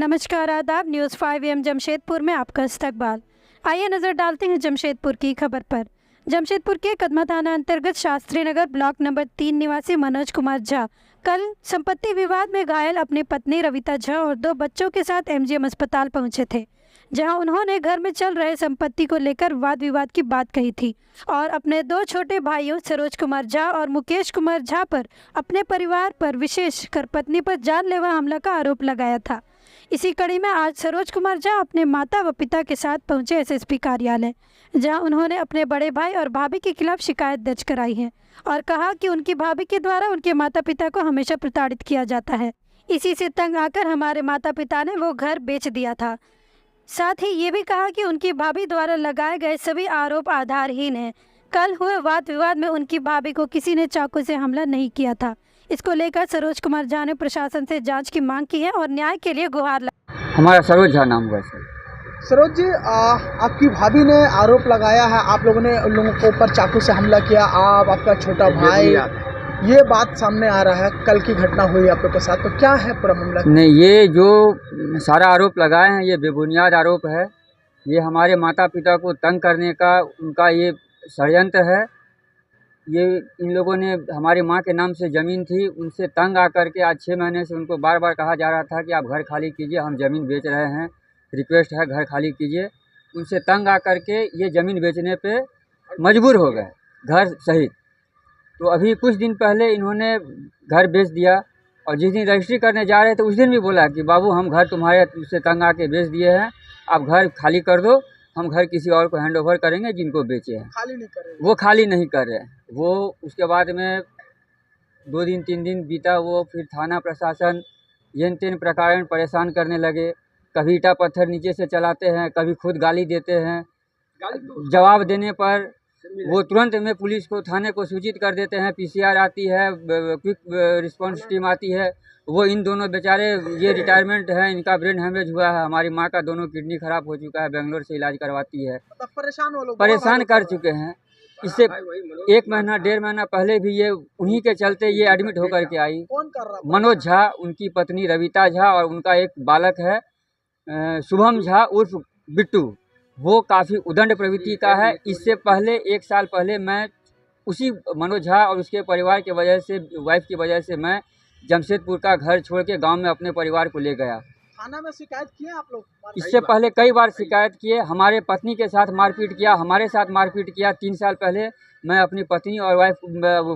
नमस्कार, आदाब। News 5 AM Jamshedpur में आपका इस्तकबाल। आइए नज़र डालते हैं जमशेदपुर की खबर पर। जमशेदपुर के कदमा थाना अंतर्गत शास्त्री नगर ब्लॉक नंबर 3 निवासी मनोज कुमार झा कल संपत्ति विवाद में घायल अपनी पत्नी रविता झा और 2 बच्चों के साथ MGM अस्पताल पहुंचे थे, जहां उन्होंने घर में चल रहे संपत्ति को लेकर वाद विवाद की बात कही थी और अपने 2 छोटे भाइयों सरोज कुमार झा और मुकेश कुमार झा पर अपने परिवार पर विशेष कर पत्नी पर जानलेवा हमला का आरोप लगाया था। इसी कड़ी में आज सरोज कुमार झा अपने माता व पिता के साथ पहुंचे SSP कार्यालय, जहां उन्होंने अपने बड़े भाई और भाभी के खिलाफ शिकायत दर्ज कराई है और कहा कि उनकी भाभी के द्वारा उनके माता पिता को हमेशा प्रताड़ित किया जाता है। इसी से तंग आकर हमारे माता पिता ने वो घर बेच दिया था। साथ ही ये भी कहा कि उनकी भाभी द्वारा लगाए गए सभी आरोप आधारहीन हैं। कल हुए वाद विवाद में उनकी भाभी को किसी ने चाकू से हमला नहीं किया था। इसको लेकर सरोज कुमार झा ने प्रशासन से जांच की मांग की है और न्याय के लिए गुहार हमारा सरोज झा नाम हुआ सर। सरोज जी, आपकी भाभी ने आरोप लगाया है आप लोगों ने उन लोगों के ऊपर चाकू से हमला किया, आप आपका छोटा भाई, ये बात सामने आ रहा है। कल की घटना हुई आप लोग के साथ, तो क्या है पूरा मामला? नहीं, ये जो सारा आरोप लगाए हैं ये बेबुनियाद आरोप है। ये हमारे माता पिता को तंग करने का उनका ये षड्यंत्र है। ये इन लोगों ने हमारी माँ के नाम से ज़मीन थी, उनसे तंग आकर के आज 6 महीने से उनको बार बार कहा जा रहा था कि आप घर खाली कीजिए, हम ज़मीन बेच रहे हैं, रिक्वेस्ट है घर खाली कीजिए। उनसे तंग आकर के ये ज़मीन बेचने पे मजबूर हो गए, घर सहित। तो अभी कुछ दिन पहले इन्होंने घर बेच दिया और जिस दिन रजिस्ट्री करने जा रहे थे उस दिन भी बोला कि बाबू हम घर तुम्हारे से तंग आके बेच दिए हैं, आप घर खाली कर दो, हम घर किसी और को हैंड ओवर करेंगे जिनको बेचे हैं। खाली नहीं कर रहे? वो खाली नहीं कर रहे। वो उसके बाद में 2 दिन 3 दिन बीता, वो फिर थाना प्रशासन येन तेन प्रकार परेशान करने लगे। कभी ईटा पत्थर नीचे से चलाते हैं, कभी खुद गाली देते हैं। जवाब देने पर वो तुरंत में पुलिस को थाने को सूचित कर देते हैं। PCR आती है, क्विक रिस्पॉन्स टीम आती है। वो इन दोनों बेचारे, ये रिटायरमेंट है, इनका ब्रेन हैमरेज हुआ है, हमारी माँ का दोनों किडनी खराब हो चुका है, बेंगलोर से इलाज करवाती है। परेशान कर चुके हैं। इससे 1 महीना 1.5 महीना पहले भी ये उन्हीं के चलते ये एडमिट होकर के आई। कौन कर रहा? मनोज झा, उनकी पत्नी रविता झा और उनका एक बालक है शुभम झा उर्फ बिट्टू। वो काफ़ी उदंड प्रवृत्ति का है। इससे पहले 1 साल पहले मैं उसी मनोज झा और उसके परिवार की वजह से, वाइफ की वजह से मैं जमशेदपुर का घर छोड़ के गांव में अपने परिवार को ले गया। थाना में शिकायत किए आप लोग? इससे पहले कई बार शिकायत किए। हमारे पत्नी के साथ मारपीट किया, हमारे साथ मारपीट किया। 3 साल पहले मैं अपनी पत्नी और वाइफ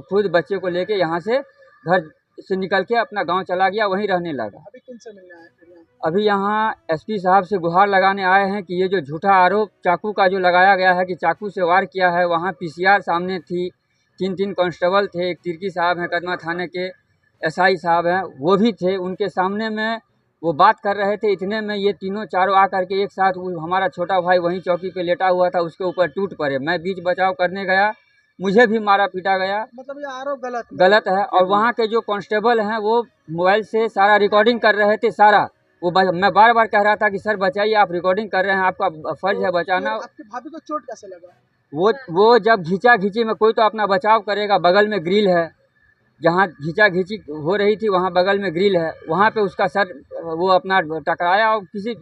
खुद बच्चे को लेके यहाँ से घर से निकल के अपना गांव चला गया, वहीं रहने लगा। अभी किनसे मिलने आए फिर यहाँ? अभी यहाँ SP साहब से गुहार लगाने आए हैं कि ये जो झूठा आरोप चाकू का जो लगाया गया है कि चाकू से वार किया है, वहाँ PCR सामने थी, 3 कांस्टेबल थे, एक तिर्की साहब हैं कदमा थाने के, SI साहब हैं, वो भी थे। उनके सामने में वो बात कर रहे थे। इतने में ये तीनों चारों आकर के एक साथ, हमारा छोटा भाई वहीं चौकी पे लेटा हुआ था, उसके ऊपर टूट पड़े। मैं बीच बचाव करने गया, मुझे भी मारा पीटा गया। मतलब ये आरोप गलत है। और वहाँ के जो कांस्टेबल हैं वो मोबाइल से सारा रिकॉर्डिंग कर रहे थे सारा। मैं बार बार कह रहा था कि सर बचाइए, आप रिकॉर्डिंग कर रहे हैं, आपका फर्ज है बचाना। आपकी भाभी को चोट कैसे लगा? वो जब घींचा घींची में कोई तो अपना बचाव करेगा। बगल में ग्रिल है, जहाँ घींचा घींची हो रही थी वहाँ बगल में ग्रिल है, वहाँ पे उसका सर वो अपना टकराया और किसी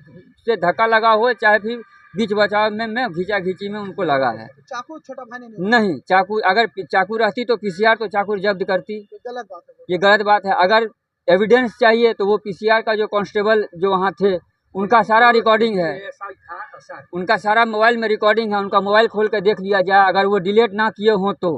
से धक्का लगा हो, चाहे फिर बीच बचाव में मैं घींचा घींची में उनको लगा है। चाकू छोटा भाई ने नहीं, चाकू अगर चाकू रहती तो PCR तो चाकू जब्त करती। गलत बात है। ये गलत बात है। अगर एविडेंस चाहिए तो वो PCR का जो कांस्टेबल जो वहाँ थे उनका सारा रिकॉर्डिंग है, उनका सारा मोबाइल में रिकॉर्डिंग है। उनका मोबाइल खोल कर देख लिया जाए, अगर वो डिलीट ना किए हों तो